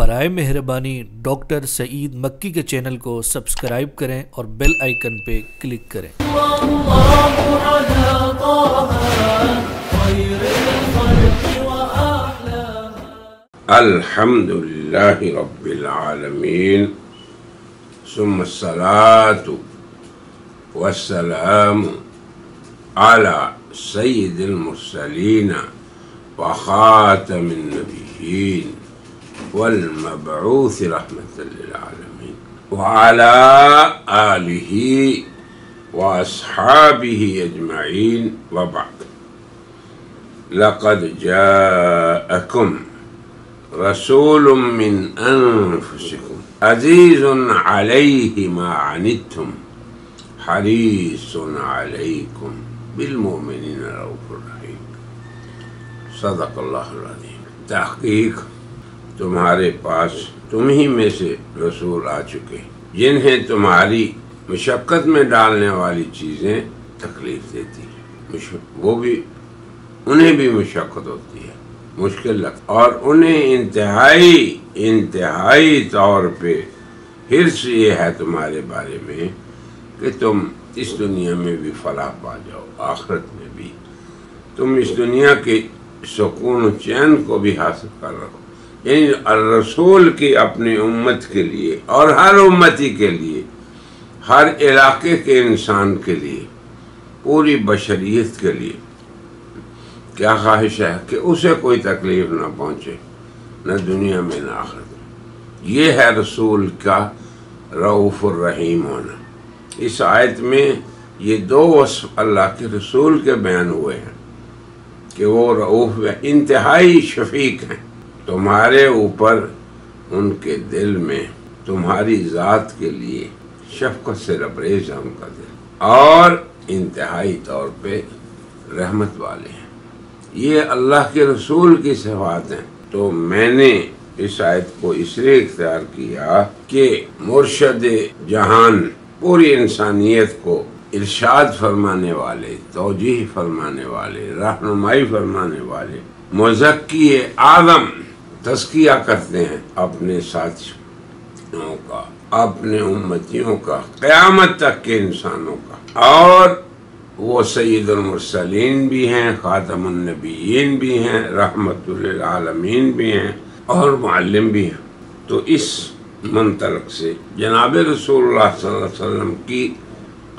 برائے مہربانی ڈاکٹر سعید مکی کے چینل کو سبسکرائب کریں اور بیل آئیکن پہ کلک کریں۔ الحمدللہ رب العالمین ثم الصلاة والسلام على سید المرسلین وخاتم النبیین والمبعوث رحمة للعالمین وعلى آلہ واصحابہ اجمعین وبعد۔ لقد جاءکم رسول من انفسکم عزیز علیہ ما عنتم حریص علیکم بالمؤمنین رؤوف رحیم۔ صدق اللہ العظیم۔ تحقیق تمہارے پاس تم ہی میں سے رسول آ چکے جنہیں تمہاری مشقت میں ڈالنے والی چیزیں تکلیف دیتی ہیں، وہ بھی انہیں بھی مشقت ہوتی ہے، مشکل لگتا، اور انہیں انتہائی طور پہ حرص یہ ہے تمہارے بارے میں کہ تم اس دنیا میں بھی فلاح پا جاؤ، آخرت میں بھی تم اس دنیا کے سکون و چین کو بھی حاصل کر رکھو۔ یعنی الرسول کی اپنی امت کے لیے اور ہر امتی کے لیے، ہر علاقے کے انسان کے لیے، پوری بشریت کے لیے کیا خواہش ہے کہ اسے کوئی تکلیف نہ پہنچے، نہ دنیا میں نہ آخرت میں۔ یہ ہے رسول کا رؤوف الرحیم ہونا۔ اس آیت میں یہ دو وصف اللہ کے رسول کے بیان ہوئے ہیں کہ وہ رؤوف و انتہائی شفیق ہیں تمہارے اوپر، ان کے دل میں تمہاری ذات کے لیے شفقت سے لبریز ہے ان کا دل، اور انتہائی طور پہ رحمت والے ہیں۔ یہ اللہ کے رسول کی صفات ہیں۔ تو میں نے اس آیت کو اس لیے اختیار کیا کہ مرشد جہان، پوری انسانیت کو ارشاد فرمانے والے، توجیہ فرمانے والے، رہنمائی فرمانے والے، مزکی اعظم تزکیہ کرتے ہیں اپنے ساتھیوں کا، اپنے امتیوں کا، قیامت تک کے انسانوں کا، اور وہ سید المرسلین بھی ہیں، خاتم النبیین بھی ہیں، رحمت للعالمین بھی ہیں، اور معلم بھی ہیں۔ تو اس منطلق سے جناب رسول اللہ صلی اللہ علیہ وسلم کی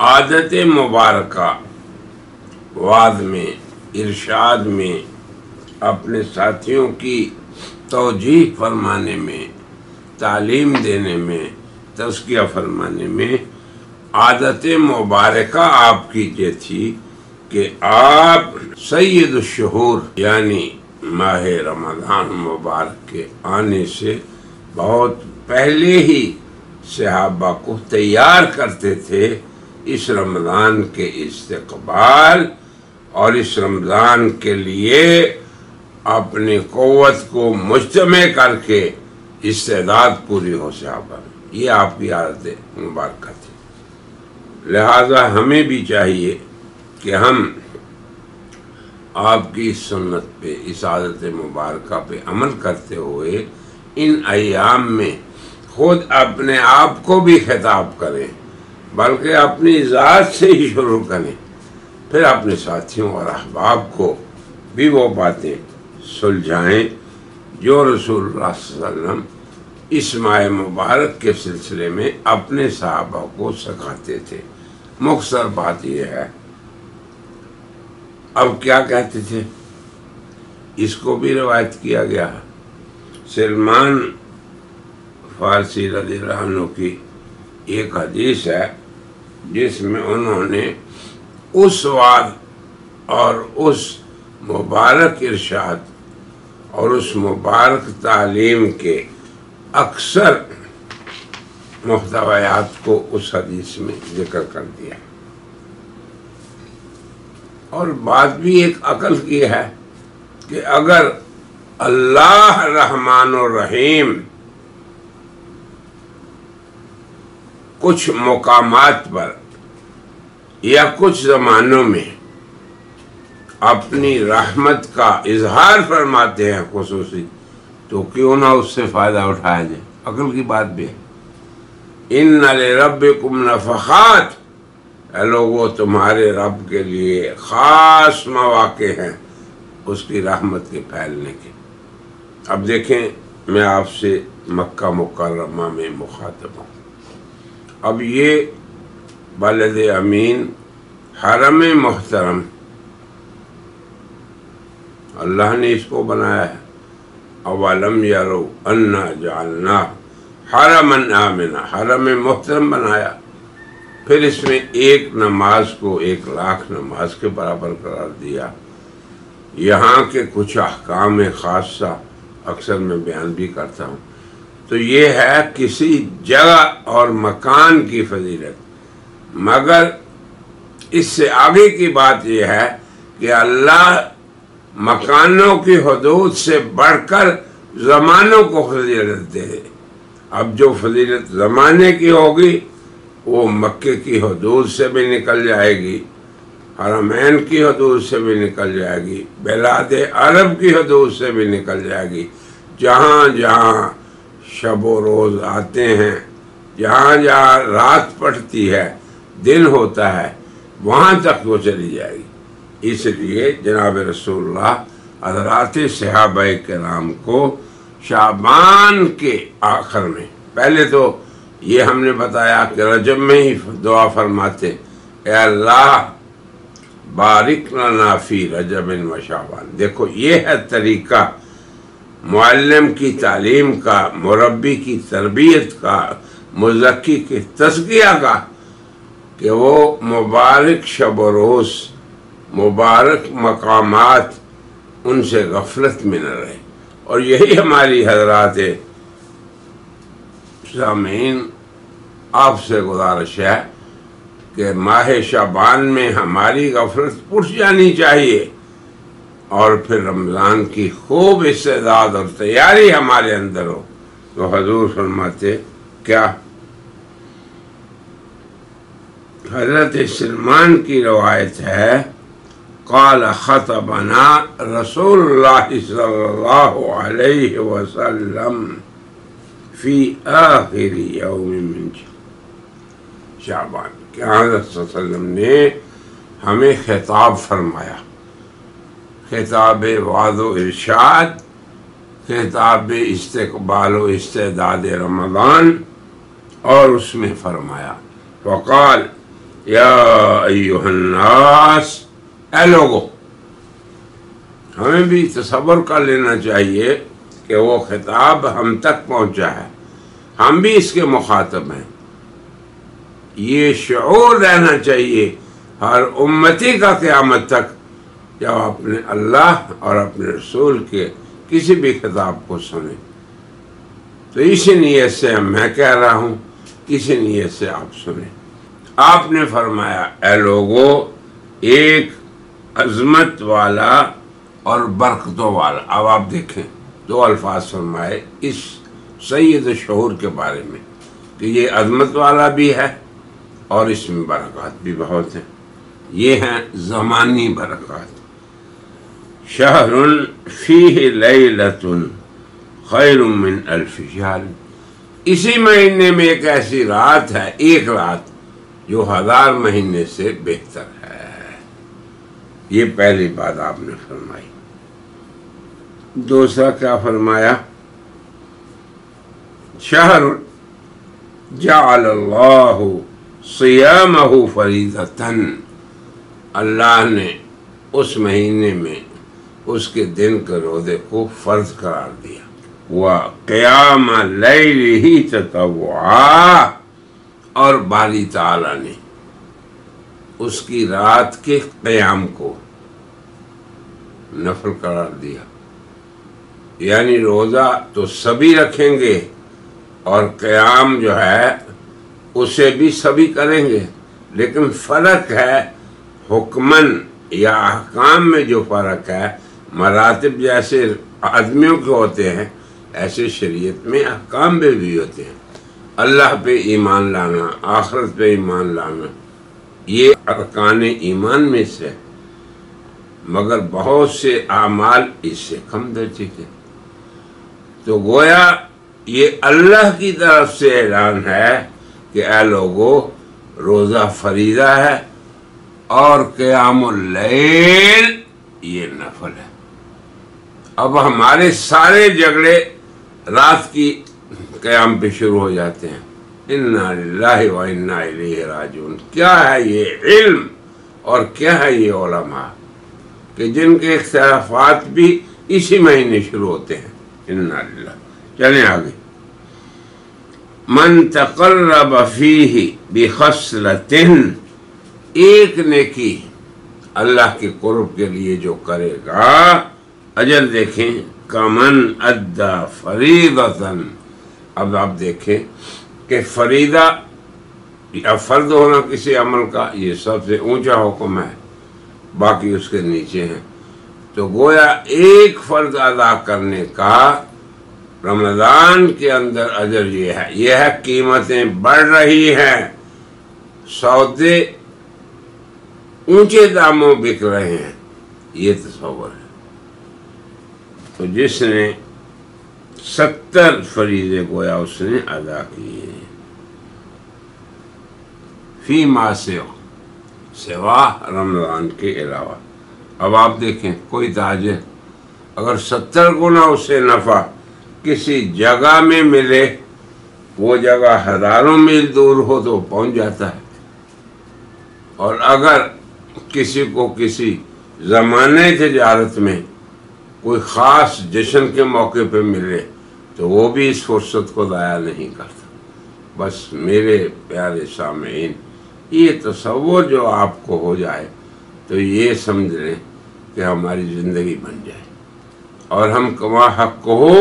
عادت مبارکہ وعظ میں، ارشاد میں، اپنے ساتھیوں کی توجیہ فرمانے میں، تعلیم دینے میں، تزکیہ فرمانے میں، عادت مبارکہ آپ کی یہ تھی کہ آپ سید الشہور یعنی ماہ رمضان مبارک کے آنے سے بہت پہلے ہی صحابہ کو تیار کرتے تھے اس رمضان کے استقبال، اور اس رمضان کے لیے اپنی قوت کو مجتمع کر کے استعداد پوری ہو صحابہ میں۔ یہ آپ کی عادت مبارکہ تھی۔ لہذا ہمیں بھی چاہیے کہ ہم آپ کی سنت پہ، اس عادت مبارکہ پہ عمل کرتے ہوئے ان ایام میں خود اپنے آپ کو بھی خطاب کریں، بلکہ اپنی ذات سے ہی شروع کریں، پھر اپنے ساتھیوں اور احباب کو بھی وہ باتیں سلجھائیں جو رسول اللہ صلی اللہ علیہ وسلم اس ماہ مبارک کے سلسلے میں اپنے صحابہ کو سکھاتے تھے۔ مختصر بات یہ ہے۔ اب کیا کہتے تھے، اس کو بھی روایت کیا گیا ہے۔ سلمان فارسی رضی اللہ عنہ کی ایک حدیث ہے جس میں انہوں نے اس وعظ اور اس مبارک ارشاد اور اس مبارک تعلیم کے اکثر محتویات کو اس حدیث میں ذکر کر دیا، اور بات بھی ایک عقل کی ہے کہ اگر اللہ رحمان الرحیم کچھ مقامات پر یا کچھ زمانوں میں اپنی رحمت کا اظہار فرماتے ہیں خصوصی، تو کیوں نہ اس سے فائدہ اٹھایا جائے، عقل کی بات بھی ہے۔ ان لربکم نفحات، اے لوگوں تمہارے رب کے لیے خاص مواقع ہیں اس کی رحمت کے پھیلنے کے۔ اب دیکھیں، میں آپ سے مکہ مکرمہ میں مخاطب ہوں۔ اب یہ بلد امین، حرم محترم، اللہ نے اس کو بنایا ہے۔ اولم یرو انا جعلنا حرما آمنا، حرم محترم بنایا، پھر اس میں ایک نماز کو 1,00,000 نماز کے برابر قرار دیا۔ یہاں کے کچھ احکام خاصہ اکثر میں بیان بھی کرتا ہوں۔ تو یہ ہے کسی جگہ اور مکان کی فضیلت، مگر اس سے آگے کی بات یہ ہے کہ اللہ مکانوں کی حدود سے بڑھ کر زمانوں کو فضیلت دے۔ اب جو فضیلت زمانے کی ہوگی وہ مکے کی حدود سے بھی نکل جائے گی، حرمین کی حدود سے بھی نکل جائے گی، بلاد عرب کی حدود سے بھی نکل جائے گی۔ جہاں جہاں شب و روز آتے ہیں، جہاں جہاں رات پڑتی ہے، دن ہوتا ہے، وہاں تک وہ چلی جائے گی۔ اس لیے جناب رسول اللہ حضرات صحابہ کرام کو شعبان کے آخر میں، پہلے تو یہ ہم نے بتایا کہ رجب میں ہی دعا فرماتے، اے اللہ بارک لنا فی رجب و شعبان۔ دیکھو یہ ہے طریقہ معلم کی تعلیم کا، مربی کی تربیت کا، مزکی کی تزکیہ کا، کہ وہ مبارک شب و روز، مبارک مقامات، ان سے غفلت میں نہ رہے۔ اور یہی ہماری حضرات سامعین آپ سے گزارش ہے کہ ماہ شعبان میں ہماری غفلت اٹھ جانی چاہیے، اور پھر رمضان کی خوب استعداد اور تیاری ہمارے اندر ہو۔ تو حضور فرماتے کیا؟ حضرت سلمان کی روایت ہے، قال خطبنا رسول اللہ صلی اللہ علیہ وسلم فی آخر یوم من شعبان، کہ حضرت صلی اللہ علیہ وسلم نے ہمیں خطاب فرمایا، خطاب وعظ و ارشاد، خطاب استقبال و استعداد رمضان، اور اس میں فرمایا وقال یا ایھا الناس، اے لوگو۔ ہمیں بھی تصور کر لینا چاہیے کہ وہ خطاب ہم تک پہنچا ہے، ہم بھی اس کے مخاطب ہیں۔ یہ شعور رہنا چاہیے ہر امتی کا قیامت تک، جب اپنے اللہ اور اپنے رسول کے کسی بھی خطاب کو سنیں تو اسی نیت سے میں کہہ رہا ہوں، کسی نیت سے آپ سنیں۔ آپ نے فرمایا اے لوگو، ایک عظمت والا اور برکتوں والا، اب آپ دیکھیں دو الفاظ فرمائے اس سید شعور کے بارے میں کہ یہ عظمت والا بھی ہے اور اس میں برکات بھی بہت ہیں۔ یہ ہیں زمانی برکات۔ شہر فیہ لیلۃ خیر من الف شہر، اسی مہینے میں ایک ایسی رات ہے، ایک رات جو 1000 مہینے سے بہتر ہے۔ یہ پہلی بات آپ نے فرمائی۔ دوسرا کیا فرمایا؟ شہر جعل اللہ صیامہ فریضۃ، اللہ نے اس مہینے میں اس کے دن کے روزے کو فرض قرار دیا۔ وقیام لیلہ تطوعا، اور باری تعالیٰ نے اس کی رات کے قیام کو نفل قرار دیا۔ یعنی روزہ تو سبھی رکھیں گے اور قیام جو ہے اسے بھی سبھی کریں گے، لیکن فرق ہے حکمن یا احکام میں جو فرق ہے، مراتب جیسے آدمیوں کے ہوتے ہیں ایسے شریعت میں احکام میں بھی ہوتے ہیں۔ اللہ پہ ایمان لانا، آخرت پہ ایمان لانا، یہ ارکان ایمان میں سے، مگر بہت سے اعمال اس سے کم درجے کے۔ تو گویا یہ اللہ کی طرف سے اعلان ہے کہ اے لوگو روزہ فریضہ ہے اور قیام اللیل یہ نفل ہے۔ اب ہمارے سارے جھگڑے رات کی قیام پہ شروع ہو جاتے ہیں۔ انا للہ و انا الیہ راجعون۔ کیا ہے یہ علم اور کیا ہے یہ علماء کہ جن کے اختلافات بھی اسی مہینے شروع ہوتے ہیں۔ انا للہ۔ چلیں آگے۔ من تقرب فیہ بخصلۃ، ایک نیکی اللہ کے قرب کے لیے جو کرے گا، اجر دیکھیں، کمن ادا فریضۃ۔ اب آپ دیکھیں کہ فریضہ یا فرض ہونا کسی عمل کا یہ سب سے اونچا حکم ہے، باقی اس کے نیچے ہیں۔ تو گویا ایک فرض ادا کرنے کا رمضان کے اندر اجر یہ ہے قیمتیں بڑھ رہی ہیں، سودے اونچے داموں بک رہے ہیں، یہ تصور ہے۔ تو جس نے 70 فریضے گویا اس نے ادا کیے، فی ما سوا رمضان کے علاوہ۔ اب آپ دیکھیں کوئی تاجر اگر 70 گنا اسے نفع کسی جگہ میں ملے، وہ جگہ ہزاروں میل دور ہو تو پہنچ جاتا ہے، اور اگر کسی کو کسی زمانے تجارت میں کوئی خاص جشن کے موقع پہ ملے تو وہ بھی اس فرصت کو ضائع نہیں کرتا۔ بس میرے پیارے سامعین، یہ تصور جو آپ کو ہو جائے تو یہ سمجھ لیں کہ ہماری زندگی بن جائے اور ہم کما حق ہو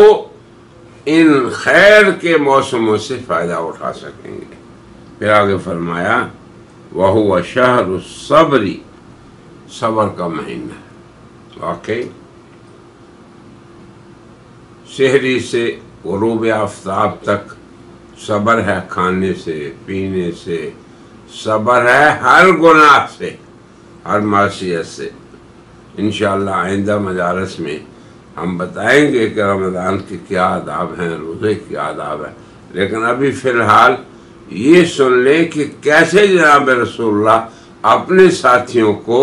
ان خیر کے موسموں سے فائدہ اٹھا سکیں گے۔ پھر آگے فرمایا وَهُوَ شَهْرُ الصَّبْرِ، صبر کا مہینہ ہے۔ واقعی شہری سے غروب آفتاب تک صبر ہے، کھانے سے پینے سے صبر ہے، ہر گناہ سے، ہر معصیت سے۔ انشاءاللہ آئندہ مدارس میں ہم بتائیں گے کہ رمضان کے کیا آداب ہیں، روزے کے کیا آداب ہیں، لیکن ابھی فی الحال یہ سن لیں کہ کیسے جناب رسول اللہ اپنے ساتھیوں کو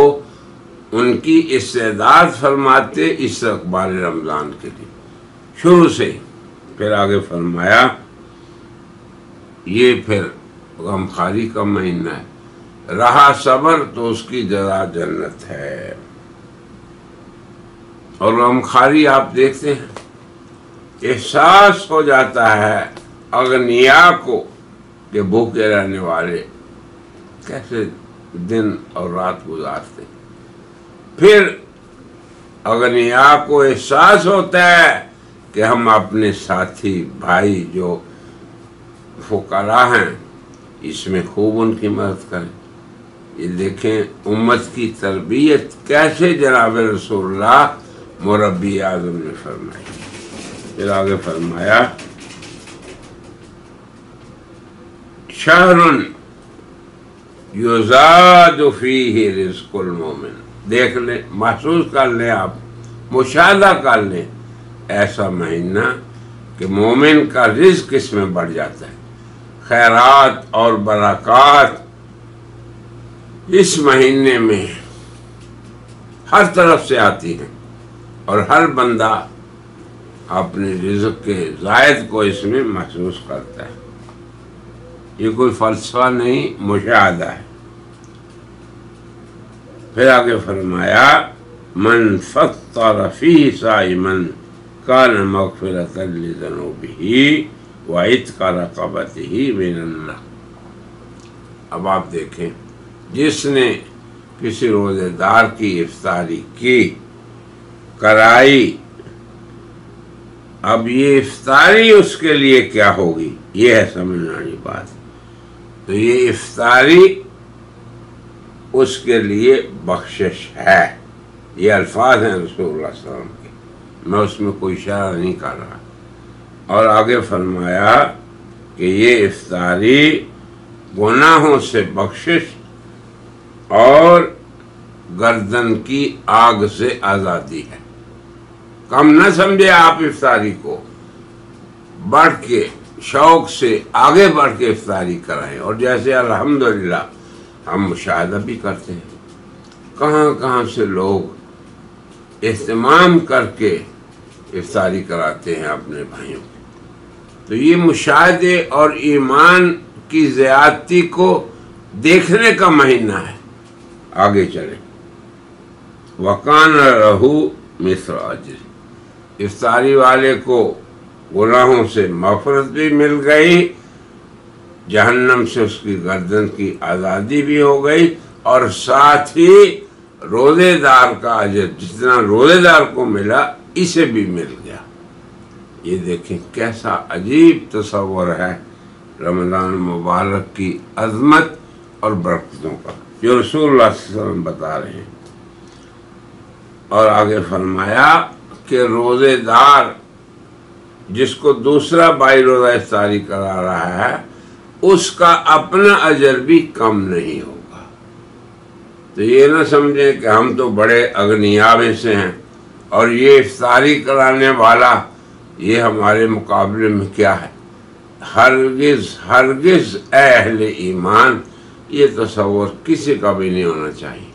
ان کی استعداد فرماتے استقبال رمضان کے لیے شروع سے۔ پھر آگے فرمایا یہ پھر غمخواری کا مہینہ ہے، رہا صبر تو اس کی جزا جنت ہے۔ اور غمخواری آپ دیکھتے ہیں، احساس ہو جاتا ہے اغنیا کو کہ بھوکے رہنے والے کیسے دن اور رات گزارتے، پھر اغنیا کو احساس ہوتا ہے کہ ہم اپنے ساتھی بھائی جو فقراء ہیں اس میں خوب ان کی مدد کریں۔ یہ دیکھیں امت کی تربیت کیسے جناب رسول اللہ مربی اعظم نے فرمائی۔ پھر آگے فرمایا شہر یزاد فیہ رزق المومن۔ دیکھ لیں، محسوس کر لیں، آپ مشاہدہ کر لیں ایسا مہینہ کہ مومن کا رزق اس میں بڑھ جاتا ہے، خیرات اور برکات اس مہینے میں ہر طرف سے آتی ہیں، اور ہر بندہ اپنے رزق کے زائد کو اس میں محسوس کرتا ہے۔ یہ کوئی فلسفہ نہیں، مشاہدہ ہے۔ پھر آگے فرمایا من فطر فیہ صائما کان مغفرۃ لذنوبہ وعتق رقبتہ من النار۔ اب آپ دیکھیں، جس نے کسی روزے دار کی افطاری کی کرائی، اب یہ افطاری اس کے لیے کیا ہوگی، یہ ہے سمجھنے والی بات۔ تو یہ افطاری اس کے لیے بخشش ہے، یہ الفاظ ہیں رسول اللہ صلی اللہ علیہ وسلم کے، میں اس میں کوئی اشارہ نہیں کر رہا۔ اور آگے فرمایا کہ یہ افطاری گناہوں سے بخشش اور گردن کی آگ سے آزادی ہے۔ کم نہ سمجھے آپ افطاری کو بڑھ کے شوق سے آگے بڑھ کے افطاری کرائیں. اور جیسے الحمدللہ ہم مشاہدہ بھی کرتے ہیں کہاں کہاں سے لوگ اہتمام کر کے افطاری کراتے ہیں اپنے بھائیوں کو. تو یہ مشاہدے اور ایمان کی زیادتی کو دیکھنے کا مہینہ ہے. آگے چلیں. وَقَانَ لَهُ مِثْلُ أَجْرِهِ. افطاری والے کو گناہوں سے مغفرت بھی مل گئی، جہنم سے اس کی گردن کی آزادی بھی ہو گئی، اور ساتھ ہی روزے دار کا اجر جتنا روزے دار کو ملا اسے بھی مل گیا. یہ دیکھیں کیسا عجیب تصور ہے رمضان مبارک کی عظمت اور برکتوں کا جو رسول اللہ صلی اللہ علیہ وسلم بتا رہے ہیں. اور آگے فرمایا کہ روزے دار جس کو دوسرا بھائی روزہ افطاری کرا رہا ہے اس کا اپنا اجر بھی کم نہیں ہوگا. تو یہ نہ سمجھیں کہ ہم تو بڑے اغنیا میں سے ہیں اور یہ افطاری کرانے والا یہ ہمارے مقابلے میں کیا ہے. ہرگز ہرگز اے اہل ایمان یہ تصور کسی کا بھی نہیں ہونا چاہیے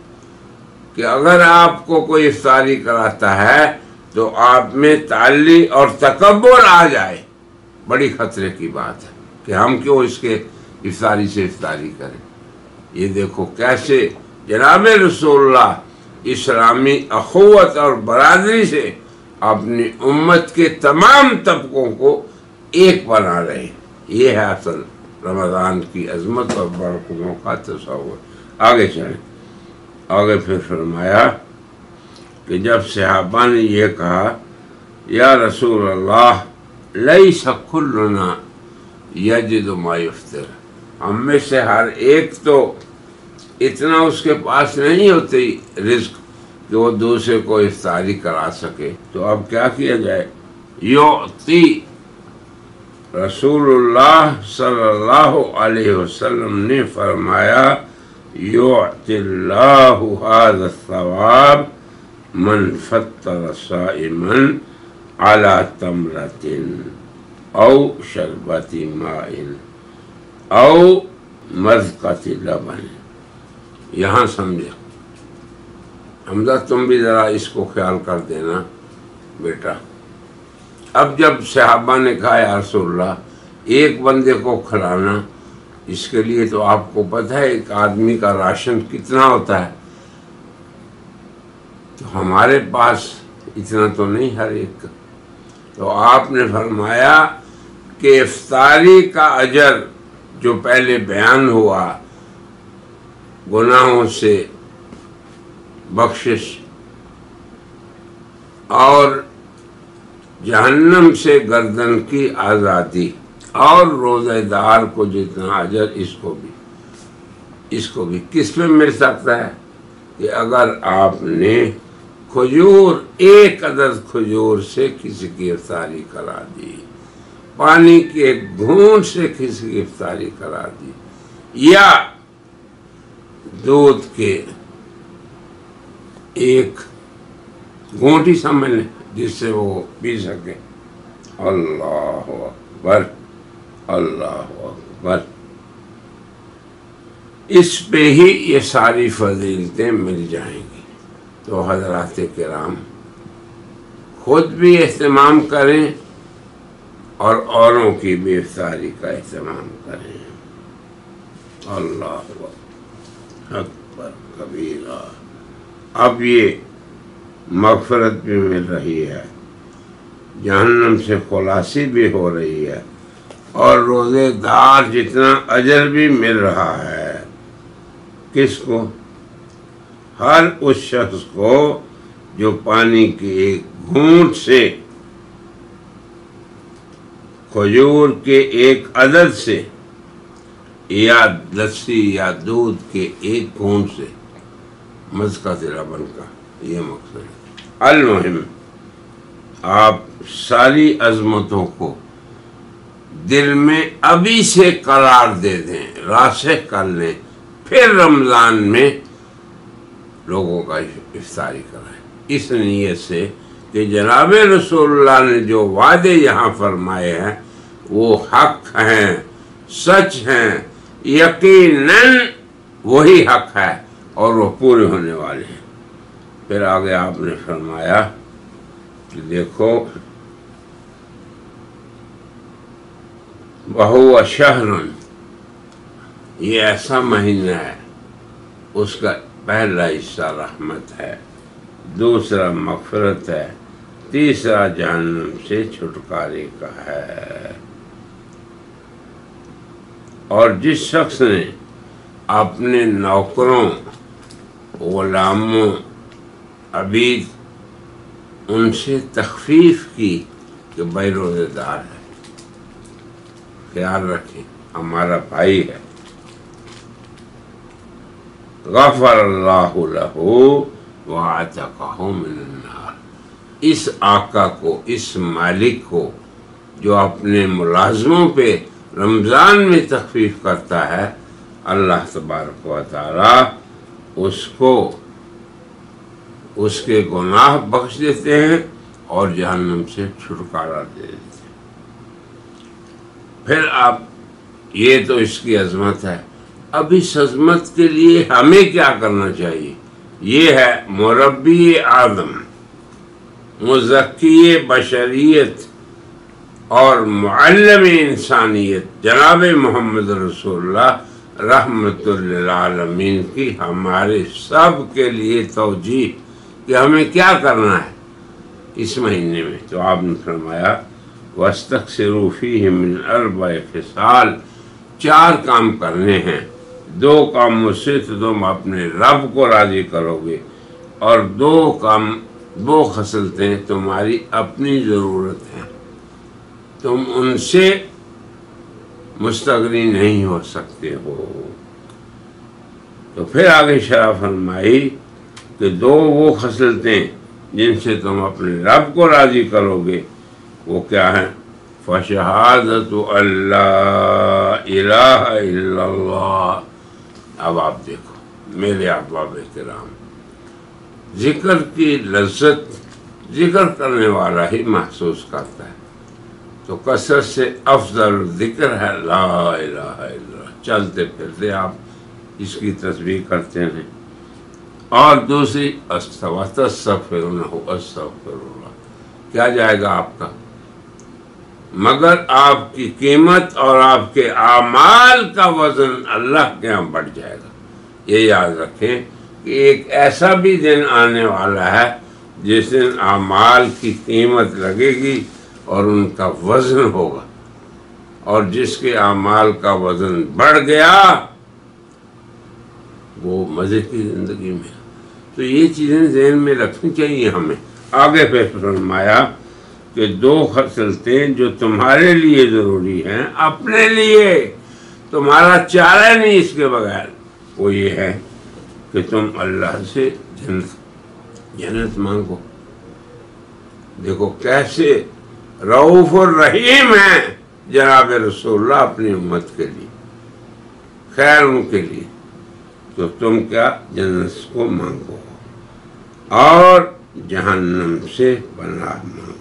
کہ اگر آپ کو کوئی افطاری کراتا ہے تو آپ میں تعلی اور تکبر آ جائے. بڑی خطرے کی بات ہے کہ ہم کیوں اس کے افطاری سے افطاری کریں. یہ دیکھو کیسے جناب رسول اللہ اسلامی اخوت اور برادری سے اپنی امت کے تمام طبقوں کو ایک بنا رہے. یہ ہے اصل رمضان کی عظمت اور برکتوں کا تصور. آگے چلیں. آگے پھر فرمایا کہ جب صحابہ نے یہ کہا یا رسول اللہ لیس کلنا یجد ما یفطر، ہم میں سے ہر ایک تو اتنا اس کے پاس نہیں ہوتی رزق کہ وہ دوسرے کو افطاری کرا سکے، تو اب کیا کیا جائے. یعطی رسول اللہ صلی اللہ علیہ وسلم نے فرمایا یعطی اللہ هذا الثواب من فطر صائما على تمرة او شربت ماء او مذقة لبن. یہاں سمجھے حمزہ تم بھی ذرا اس کو خیال کر دینا بیٹا. اب جب صحابہ نے کہا یا رسول اللہ ایک بندے کو کھلانا، اس کے لیے تو آپ کو پتہ ہے ایک آدمی کا راشن کتنا ہوتا ہے، تو ہمارے پاس اتنا تو نہیں ہر ایک کا. تو آپ نے فرمایا کہ افطاری کا اجر جو پہلے بیان ہوا، گناہوں سے بخشش اور جہنم سے گردن کی آزادی، اور روزہ دار کو جتنا اجر اس کو بھی کس میں مل سکتا ہے کہ اگر آپ نے کھجور ایک عدد کھجور سے کسی کی افطاری کرا دی، پانی کے ایک گھونٹ سے کسی کی افطاری کرا دی، یا دودھ کے ایک گھونٹ ہی سمجھ لیں جس سے وہ پی سکے. اللہ اکبر اللہ اکبر. اس پہ ہی یہ ساری فضیلتیں مل جائیں گی. تو حضرات کرام خود بھی اہتمام کریں اور اوروں کی بھی افطاری کا اہتمام کریں. اللہ اکبر کبیرہ. اب یہ مغفرت بھی مل رہی ہے، جہنم سے خلاصی بھی ہو رہی ہے، اور روزے دار جتنا اجر بھی مل رہا ہے. کس کو؟ ہر اس شخص کو جو پانی کے ایک گھونٹ سے، کھجور کے ایک عدد سے، یا لسی یا دودھ کے ایک گھونٹ سے، مذقۃ لبن کا یہ مقصد ہے. المہم آپ ساری عظمتوں کو دل میں ابھی سے قرار دے دیں، راسخ کر لیں، پھر رمضان میں لوگوں کا افطاری کرائیں اس نیت سے کہ جناب رسول اللہ نے جو وعدے یہاں فرمائے ہیں وہ حق ہیں، سچ ہیں، یقیناً وہی حق ہے اور وہ پورے ہونے والے ہیں۔ پھر آگے آپ نے فرمایا کہ دیکھو وَهُوَ شَهْرٌ، یہ ایسا مہینہ ہے، اس کا پہلا حصہ رحمت ہے، دوسرا مغفرت ہے، تیسرا جہنم سے چھٹکارے کا ہے۔ اور جس شخص نے اپنے نوکروں، غلاموں، عبید ان سے تخفیف کی کہ بھائی روزے دار ہے، خیال رکھیں ہمارا بھائی ہے، غفر اللہ لہ وعتقہ من النار، اس آقا کو، اس مالک کو جو اپنے ملازموں پہ رمضان میں تخفیف کرتا ہے، اللہ تبارک و تعالی اس کو اس کے گناہ بخش دیتے ہیں اور جہنم سے چھٹکارا دے دیتے ہیں۔ پھر آپ یہ تو اس کی عظمت ہے، اب اس عظمت کے لیے ہمیں کیا کرنا چاہیے؟ یہ ہے مربی آدم، مزکی بشریت اور معلم انسانیت جناب محمد رسول اللہ رحمت للعالمین کی ہمارے سب کے لیے توجیہ کہ ہمیں کیا کرنا ہے اس مہینے میں۔ تو آپ نے فرمایا وَاسْتَكْثِرُوا فِيهِ مِنْ 4 خصال، 4 کام کرنے ہیں، 2 کاموں سے تو تم اپنے رب کو راضی کرو گے، اور 2 خصلتیں تمہاری اپنی ضرورت ہیں، تم ان سے مستغنی نہیں ہو سکتے ہو۔ تو پھر آگے شرح فرمائی کہ 2 وہ خصلتیں جن سے تم اپنے رب کو راضی کرو گے، وہ کیا ہیں؟ فَشَهَادَةُ أَلَّا إِلَٰهَ إِلَّا اللَّهُ۔ اب آپ دیکھو میرے احباب کرام، ذکر کی لذت ذکر کرنے والا ہی محسوس کرتا ہے، تو کثرت سے افضل ذکر ہے لا الہ الا اللہ، چلتے پھرتے آپ اس کی تسبیح کرتے ہیں۔ اور دوسری استغفرونہ، استغفر اللہ، کیا جائے گا آپ کا؟ مگر آپ کی قیمت اور آپ کے اعمال کا وزن اللہ کے ہاں بڑھ جائے گا۔ یہ یاد رکھیں کہ ایک ایسا بھی دن آنے والا ہے جس دن اعمال کی قیمت لگے گی اور ان کا وزن ہوگا، اور جس کے اعمال کا وزن بڑھ گیا وہ مزے کی زندگی میں۔ تو یہ چیزیں ذہن میں رکھنی چاہیے ہمیں۔ آگے پھر فرمایا کہ 2 خصلتیں جو تمہارے لیے ضروری ہیں، اپنے لیے تمہارا چارہ نہیں اس کے بغیر، وہ یہ ہے کہ تم اللہ سے جنت مانگو۔ دیکھو کیسے رؤوف الرحیم ہیں جناب رسول اللہ اپنی امت کے لیے، خیر ان کے لیے۔ تو تم کیا؟ جنت کو مانگو اور جہنم سے پناہ مانگو۔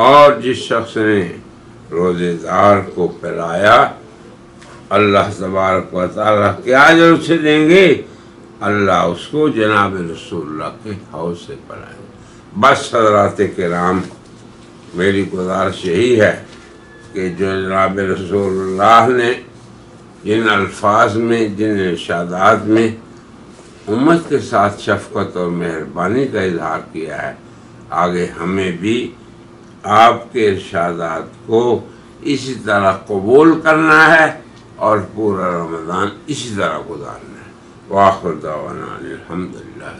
اور جس شخص نے روزے دار کو پلایا، اللہ تبارک و تعالیٰ کیا اجر اسے دیں گے؟ اللہ اس کو جناب رسول اللہ کے حوض سے پلائیں گے۔ بس حضرات کرام، میری گزارش یہی ہے کہ جو جناب رسول اللہ نے جن الفاظ میں، جن ارشادات میں امت کے ساتھ شفقت اور مہربانی کا اظہار کیا ہے، آگے ہمیں بھی آپ کے ارشادات کو اسی طرح قبول کرنا ہے اور پورا رمضان اسی طرح گزارنا ہے۔ وآخر دعوانا الحمدللہ۔